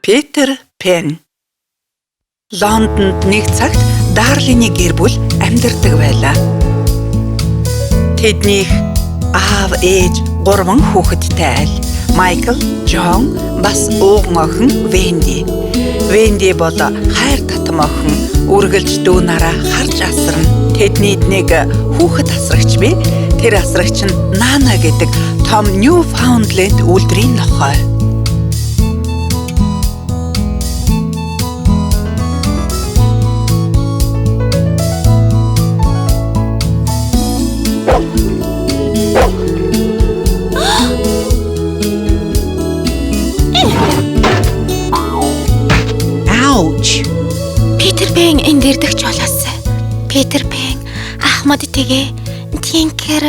Питер Пен. Лондонд нэг цагт Дарлины гэр бүл амьдардаг байлаа. Тэднийх аав, ээж, 3 хүүхэдтэй айл. Майкл, Джон, бас ууган охин Венди. Венди бол хайр татам охин. Үргэлж дүү нараа харж асарна. Тэднийд нэг хүүхэд асрагч бий. Тэр асрагч нь Нана гэдэг том Newfoundland үлдрийн нохой. Питер Пен эндэрдэгч болоос. Питер Пен Ахмад тэгээ Тинкер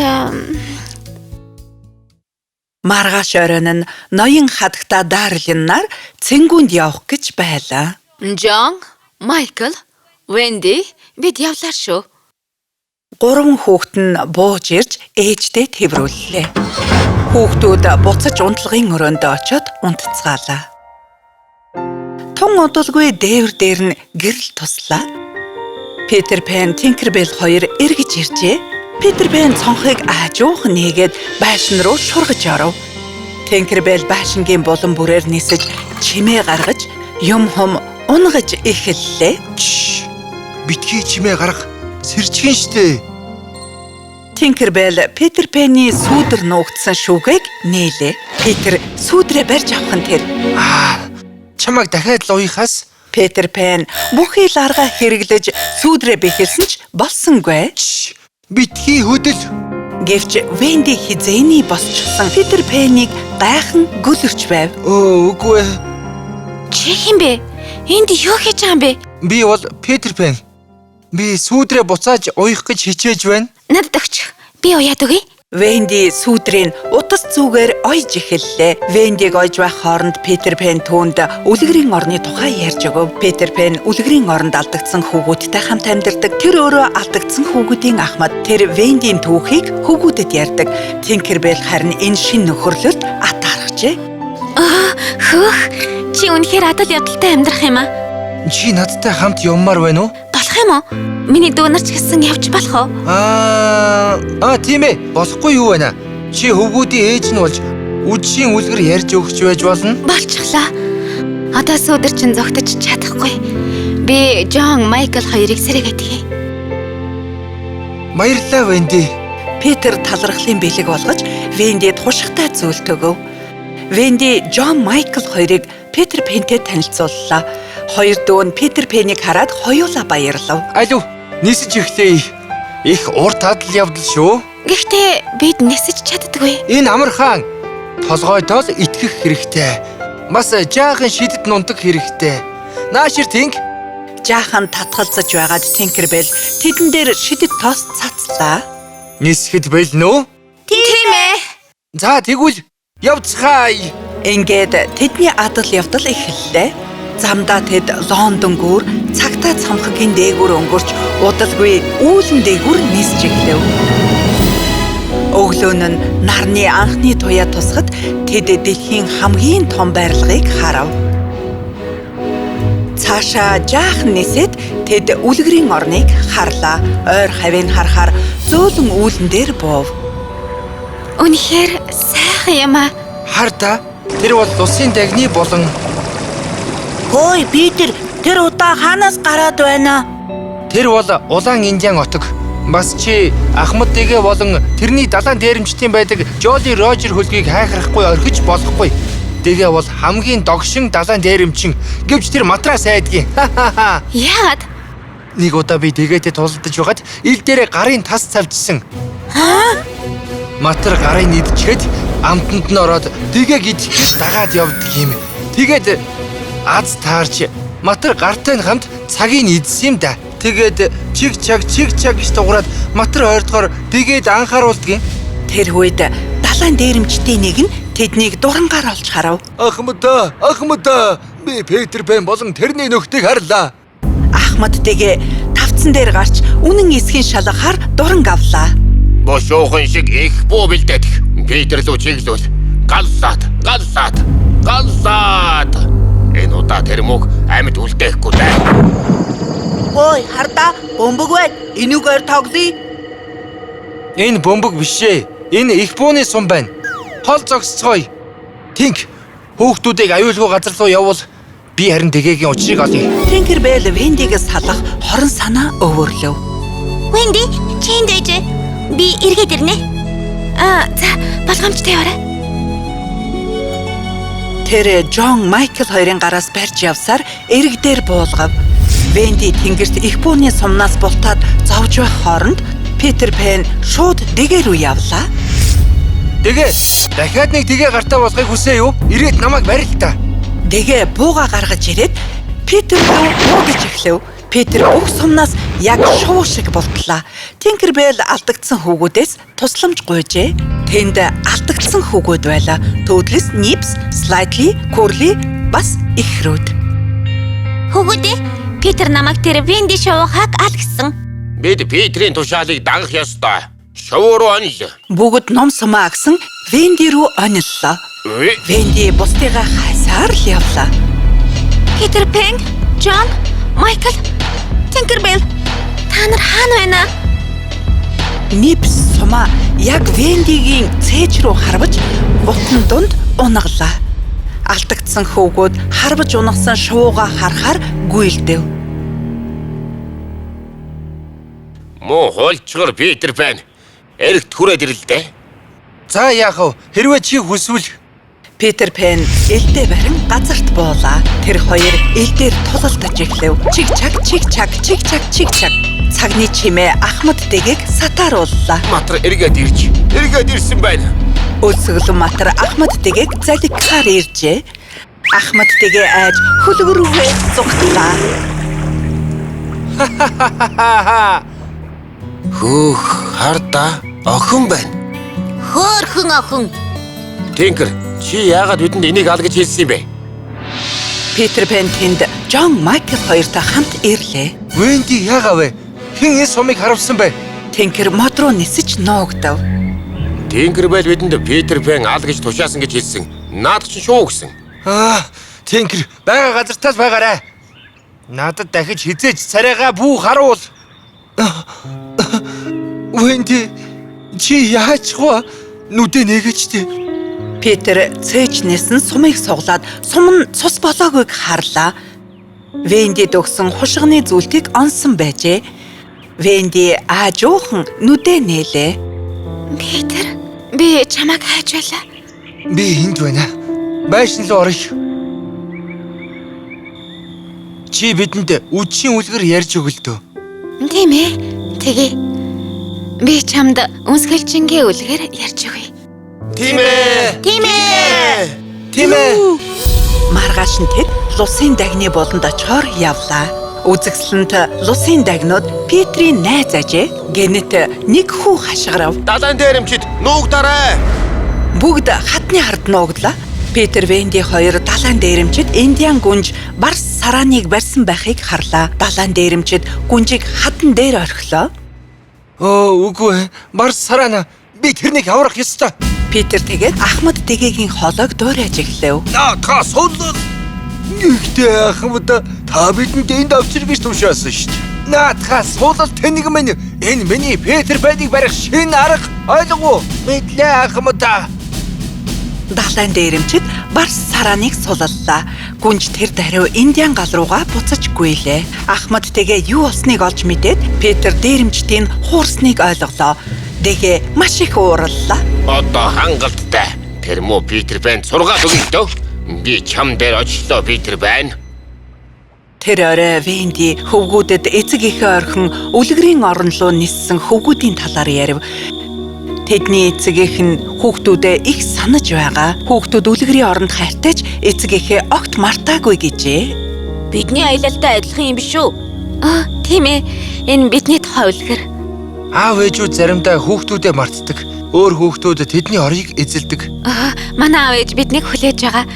Маргааш оройн нь ноён хадагта Дарлин нар цэнгүүнд явах гэж байлаа. Джон, Майкл, Венди бид явлаа шүү. 3 хүүхэд нь бууж ирж ээжтэй тэврүүллээ. Хүүхдүүд буцаж унтлагын өрөөнд очиод унтцгаалаа. Тун удалгүй дээвэр дээр нь гэрэл туслаа. Питер Пен, Тинкербell хоёр эргэж иржээ. Питер Пен цонхыг аажуух нээгээд байшин руу шургаж оров. Тинкербell байшингийн булан бүрээр нисэж чимээ гаргаж юм хум унгаж эхэллээ. Битгий чимээ гарга. Сэрчгэн штэ. Тинкербell Питер Пенний сүүдэр нуугдсан шүүгийг нээлээ. Питер сүүдрээ барьж авах нь тэр. Чамайг дахиад л уяхаас. Питер Пен бүхий л арга хэрэглэж сүүдрээ бэхэлсэн ч болсонгүй. Битгий хөдөл. Гэвч Венди хизээний босчихсан Питер Пеннийг гайхан гөлөрч байв. Үгүй. Чи хэм бэ? Энд юу хийж байгаа юм бэ? Би бол Питер Пен. Би сүүдрээ буцааж уях гэж хичээж байна. Надад өгч. Би уяад өгье. Венди сүүдрийн утас зүгээр ойж эхэллээ. Вендиг ойж байх хооронд Питер Пен түүнд үлгэрийн орны тухай ярьж өгөв. Питер Пен үлгэрийн оронд алдагдсан хүүгүүдтэй хамт амьдардаг. Тэр өөрөө алдагдсан хүүгүүдийн ахмад. Тэр Вендийн түүхийг хүүгүүдэд ярьдаг. Тинкербell харин энэ шин нөхөрлөлд ат харахжээ. Хөөх. Чи үнэхээр адал явдалтай амьдрах юм аа? Чи надтай хамт явмаар байна уу? Болох юм уу? Миний дүү нар ч гэсэн явж болох уу? Тийм ээ. Болохгүй юу байна? Чи хөвгүүдийн ээж нь болж үдшийн үлгэр ярьж өгч байж болно. Болчихлоо. Одоо сүүдэр чинь зогтож чадахгүй. Би Джон, Майкл хоёрыг сэргээдгий. Баярлалаа, Венди. Питер талархлын бэлэг болгож Вендид хушигтай зүйлт өгөв. Венди Джон, Майкл хоёрыг Питер Пентэй танилцууллаа. Хоёр дүү нь Питер Пеннийг хараад хоёулаа баярлав. Алуу, нисэж эхлэе. Их урт адал явдал шүү. Гэхдээ бид нисэж чаддаггүй. Энэ амар хаан толгойдоо итгэх хэрэгтэй. Бас жаахан шидэд нундаг хэрэгтэй. Наашир Тинк. Жаахан татгалзаж байгаад Тинкербell тэдэн дээр шидэд тоос цацлаа. Нисэхэд байлнөө? Тийм ээ. За тэгвэл явцгаая. Ингээд тэдний адал явдал эхэллээ. Замдаа тэд Лондон гүр цагтаа цамхагийн дээгүүр өнгөрч удалгүй үүлэн дээгүүр нисэж эхлэв. Өглөөн нь нарны анхны туяа тусахад тэд дэлхийн хамгийн том барилгыг харав. Цаашаа жаахан нисээд тэд үлгэрийн орныг харлаа. Ойр хавийг харахаар зөөлөн үүлэн дээр буув. Үнэхээр сайхан юм аа. Харта. Тэр бол усын дагны болон. Хөөе, Питер, тэр удаа хаанаас гараад байна? Тэр бол улаан Индиан отог. Бас чи Ахмад дэгээ болон тэрний далайн дээрэмчтийн байдаг Жоли Рожер хөлгийг хайхрахгүй орхиж болохгүй. Дэгээ бол хамгийн догшин далайн дээрэмчин гэвч тэр матрас айдгийн. Яагаад? Нэг удаа би дэгээтэй тулдаж байгаад ил дээрээ гарын тас цавжсан. Матар гарыг идчихэд амтанд нь ороод дэгээг идэхэд дагаад явдаг юм. Тэгээд аз таарч матар гартай нь хамт цагийг идсэн юм да. Тэгээд чиг чаг гэж дуурайд матар ойрдохоор дэгээд анхааруулдаг юм. Тэр үед далайн дээрэмчдийн нэг нь тэднийг дурангаар олж харав. Ахмад, би Питер Пен болон тэрний нөхдөйг харлаа. Ахмад дэгээ тавцсан дээр гарч үнэн эсхийн шалгахаар дуран авлаа. Бошоохон шиг их буу бэлдэх. Питер лүү чиглүүл. Галсаад. Энэ удаа тэр мөг амьд үлдээхгүй дээ. Ой, хардаа бөмбөг байна. Энүүгээр тоглоё. Энэ бөмбөг биш ээ. Энэ их бууны сум байна. Хол зогсцгоё. Тинк хүүхдүүдийг аюулгүй газар руу явуул. Би харин тэгээгийн учрыг олъё. Tinkerbell Wendy-гээс салах хорон санаа өвөрлөв. Wendy, чи энд байж. Би эргээд ирнэ. За, болгоомжтой яваарай. Тэр Джон Майкл хоёрын гараас барьж явсаар эрэг дээр буулгав. Wendy тэнгэрт их бууны сумнаас бултаад зовж байх хооронд Питер Пен шууд дэгээр рүү явлаа. Тэгээ дахиад нэг тэгээ гартаа болгохыг хүсээ юу? Ирээд намайг барил та. Дэгээ бууга гаргаж ирээд Питер рүү буудаж эхлэв. Питер бүх сумнаас яг шуу шиг болтлаа. Tinkerbell алдагдсан хүүгүүдээс тусламж гуйжээ. Тэнд алдагдсан хүүгүүд байлаа. Төвдлс, Nips, Slightly, Curly бас их рүүд. Хүүгүүдээ Питер намайг тэр Wendy шуухаг алгсан. Бид Питерийн тушаалыг дагах ёстой. Шоу руу онл. Бүгд ном сумаа агсан Wendy рүү ониллоо. Wendy бусдыгаа хайсаар л явлаа. Питер Пен, Джон, Майкл, Tinkerbell та нар хаана байна? Nips сумаа яг Wendy-гийн цээж рүү харваж бутан дунд унаглаа. Алдагдсан хүүгүүд харваж унагсан шууга харахаар гүйлдэв. Муу хуульчгар Питер байна. Эрэгт хүрээд ирэлдэ. За яах вэ? Хэрвээ чи хүсвэл Питер Пен элдээ барин газарт буулаа. Тэр хоёр элдээр тулалдаж эхлэв. Чиг чаг, чиг чаг, чиг чаг, чиг чаг. Цагны чимээ Ахмад дэгийг сатаарууллаа. Матар эргээд ирсэн байна. Өлсгөлөн матар Ахмад дэгийг залгихаар иржээ. Ахмад дэгээ айж хөлгөрөвөө зугтлаа. Хөөх, харда охин байна. Хөөхөн охин. Тинкер, чи яагаад бидэнд энийг ал гэж хэлсэн юм бэ? Питер Пен тэнд Джон Майкл хоёртой хамт ирлээ. Wendy яагаа вэ? Хэн энэ сумыг харавсан бэ? Тинкер мод руу нисэж нуугдав. Tinkerbell бидэнд Питер Пен ал гэж тушаасан гэж хэлсэн. Наад чинь шуу гэсэн. Тинкер байгаа газартаас байгаарай. Надад дахиж хизээж царайгаа бүү харуул. Wendy чи яачгаа нүдэ нэгэж дээ. Питер цээжнээс нь сумыг суглаад сум нь цус болоогүйг харлаа. Wendy дөгсөн хушганы зүйлтийг онсон байжээ. Wendy аажуухан нүдэ нээлээ. Питер, би чамайг хайж байлаа. Би энд байна. Байшин руу оръё. Чи бидэнд үдшийн үлгэр ярьж өгөл дөө. Тийм ээ. Тэгээ. Би чамд үнсгэлжингийн үлгээр ярьж өгье. Тийм ээ. Тийм ээ. Маргааш нь тэд лусын дагны болонд очихоор явлаа. Үзэгсэлэнт лусын дагнууд Питерийн найз ажээ. Гэнэт нэг хүү хашгирав. Далайн дээрэмчид нуугдараа. Бүгд хатны хард нуугдлаа. Питер Wendy хоёр далайн дээрэмчид Индиан гүнж барс сарааныг барьсан байхыг харлаа. Далайн дээрэмчид гүнжийг хатан дээр орхилоо. Үгүй. Барс сараана. Би тэрнийг аврах ёстой. Питер тэгээд Ахмад дэгээгийн хоолойг дуурайж эхлэв. Та суулал. Гэхдээ Ахмад та бидэнд энд авчир гэж тушаасан шүү дээ. Наадхаас суулал тэнийг минь энэ миний Питер Пенийг барих шинэ арга ойлгов уу? Мэдлээ Ахмад. Далайн дээрэмчид барс сарааныг сулаллаа. Гүнж тэр даруй Индиан гал руугаа буцаж гүйлээ. Ахмад тэгээ юу болсныг олж мэдээд Питер дээрэмчдийн хуурсныг ойлголоо. Дэгээ маш их уураллаа. Одоо хангалттай. Тэр муу Питер Пен сургаал өгье дөө. Би чам дээр очлоо Питер Пен. Тэр орой Wendy хөвгүүдэд эцэг эхээ орхин үлгэрийн орон руу ниссэн хөвгүүдийн талаар ярив. Тэдний эцэг эх нь хүүхдүүдээ их санаж байгаа. Хүүхдүүд үлгэрийн оронд хайртайж эцэг эхээ огт мартаагүй гэжээ. Бидний аялалтай адилхан юм биш үү? Тийм ээ. Энэ бидний тухай үлгэр. Аав ээжүүд заримдаа хүүхдүүдээ мартдаг. Өөр хүүхдүүд тэдний орыг эзэлдэг. Манай аав ээж биднийг хүлээж байгаа.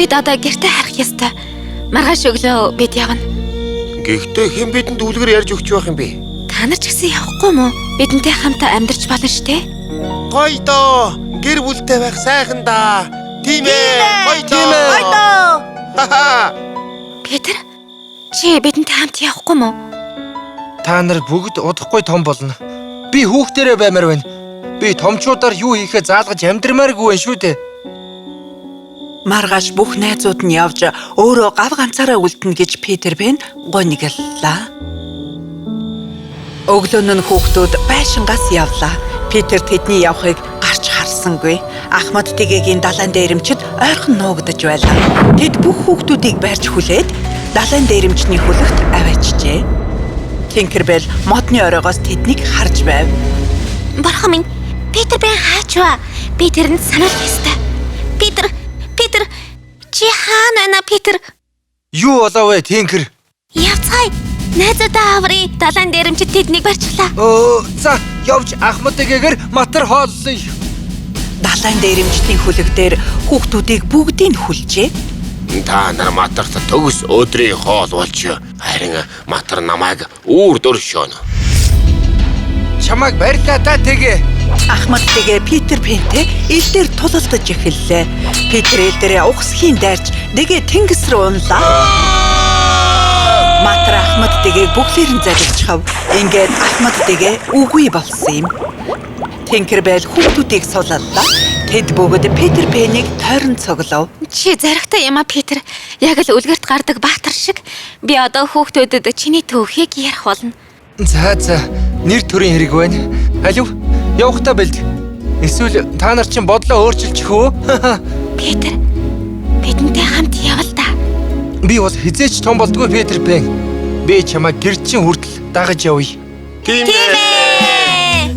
Бид одоо гэртээ харах ёстой. Маргааш өглөө бид явна. Гэхдээ хэн бидэнд үлгэр ярьж өгч байх юм бэ? Та нар ч гэсэн явахгүй мó? Бидэнтэй хамт амьдарч болно штэ. Гоё доо. Гэр бүлтэй байх сайхан да. Тийм ээ. Гоё доо. Питер, чи бидэнтэй хамт явахгүй мó? Та нар бүгд удахгүй том болно. Би хүүхдэрээ баймаар байна. Би томчуудаар юу хийхээ заалгаж амьдрмааргүй байна шүү дээ. Маргааш бүх найзууд нь явж өөрөө гав ганцаараа үлдэнэ гэж Питер Пэн гонигллаа. Өглөө нь хүүхдүүд байшингаас явлаа. Питер тэдний явахыг гарч харсангүй. Ахмад тэгээгийн далайн дээрэмчид ойрхон нуугдаж байлаа. Тэд бүх хүүхдүүдийг барьж хүлээд далайн дээрэмчний хөлөгт аваачжээ. Тинкербell модны оройгоос тэднийг харж байв. Бурхан минь, Питер Пэн хаач вэ? Би тэрэнд сануулах ёстой. Питер, чи хаана байна, Питер? Юу болов вэ, Тинкер? Явцгаая. Найзуудаа аврыг далайн дээрэмчид тэднийг барьчлаа. За, явж Ахмад тэгээгээр матар хооллоё. Далайн дээрэмчдийн хөлөг дээр хүүхдүүдийг бүгдийг хүлжээ. Та нар матарт төгс өдрийн хоол болж харин матар намайг үүр дөршөөнө. Чамайг барьлаа та тэгээ. Ахмад тэгээ Питер Пэнтэй ил дээр тулалдаж эхэллээ. Питер ил дээрээ угсхийн дайрч нэгэ тэнгис рүү унлаа. Матар Ахмад тэгийг бүхлээр нь залгичхав. Ингээд Ахмад тэгээ үгүй болсон юм. Тинкербell хүүхдүүдийг суулаллаа. Тэд бүгд Питер Пэнийг тойрон цоглов. Чи зарагтай юм а, Питер. Яг л үлгэрт гардаг баатар шиг. Би одоо хүүхдүүдэд чиний түүхийг ярих болно. За, нэр төрийн хэрэг байна. Алив, явахтаа бэлд. Эсвэл та нар чинь бодлоо өөрчилчих үү? Питер, бидэнтэй хамт явал та. Би бол хизээч том болдгүй Питер Пэн. Би чамайг гэрчин хүртэл дагаж явъя. Тийм ээ.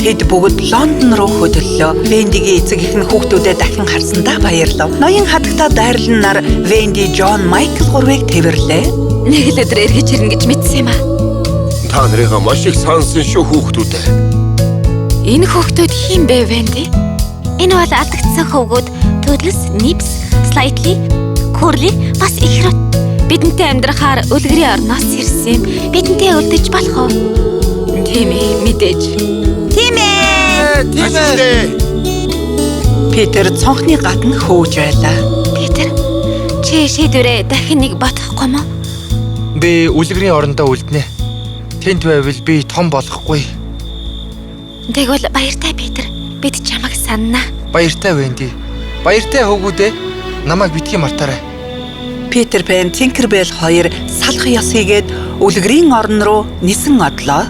Тэд бүгд Лондон руу хөдлөлөө. Вендигийн эцэг их нь хүүхдүүдэд дахин харсандаа баярлав. Ноён хатагта дайрлан нар Венди, Джон, Майкл гурвыг тэвэрлээ. Нэг л өдөр эргэж ирнэ гэж мэдсэн юм а. Та нарыг маш их сонсон шүү хүүхдүүдээ. Энэ хүүхдүүд хин бэ, Венди? Энэ бол алдагдсан хөвгүүд Toodles, Nibs, Slightly, Curly бас ихрүүд. Бидэнтэй амьдрахаар үлгэрийн орноос ирсэн. Бидэнтэй үлдэж болох уу? Тийм ээ, мэдээж. Тийм ээ. Питер цонхны гадна хөөж байлаа. Питер, чи шийдвэрээ дахин нэг бодохгүй мó? Би үлгэрийн орондоо үлднэ. Тэнд байвал би том болохгүй. Тэгвэл баяртай, Питер. Бид чамайг саннаа. Баяртай Венди. Баяртай хөвгүүдээ. Намайг битгий мартаарай. Питер Пэн, Тинкербell хоёр салах ёс хийгээд үлгэрийн орон руу нисэн одлоо.